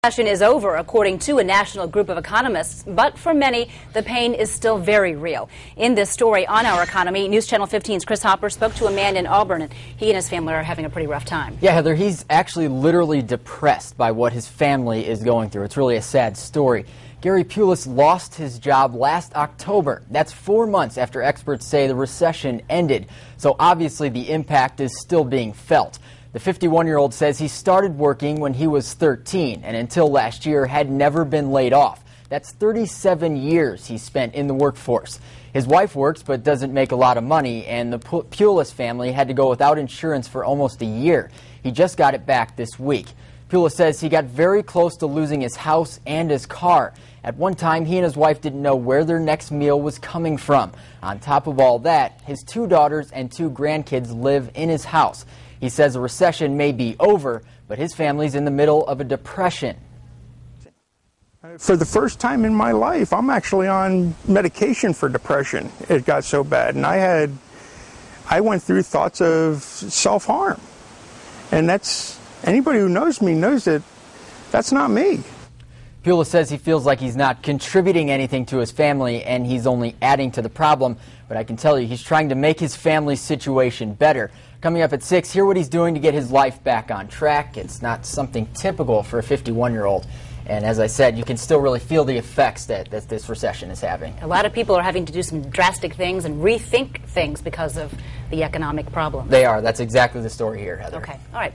Recession is over, according to a national group of economists, but for many, the pain is still very real. In this story on our economy, News Channel 15's Chris Hopper spoke to a man in Auburn, and he and his family are having a pretty rough time. Yeah, Heather, he's actually literally depressed by what his family is going through. It's really a sad story. Gary Pulis lost his job last October. That's 4 months after experts say the recession ended. So obviously the impact is still being felt. The 51-year-old says he started working when he was 13 and until last year had never been laid off. That's 37 years he spent in the workforce. His wife works but doesn't make a lot of money, and the Pulis family had to go without insurance for almost a year. He just got it back this week. Pulis says he got very close to losing his house and his car. At one time, he and his wife didn't know where their next meal was coming from. On top of all that, his 2 daughters and 2 grandkids live in his house. He says the recession may be over, but his family's in the middle of a depression. For the first time in my life, I'm actually on medication for depression. It got so bad, and I went through thoughts of self-harm. And anybody who knows me knows that that's not me. Pulis says he feels like he's not contributing anything to his family and he's only adding to the problem. But I can tell you, he's trying to make his family's situation better. Coming up at 6, hear what he's doing to get his life back on track. It's not something typical for a 51-year-old. And as I said, you can still really feel the effects that this recession is having. A lot of people are having to do some drastic things and rethink things because of the economic problem. They are. That's exactly the story here, Heather. Okay. All right.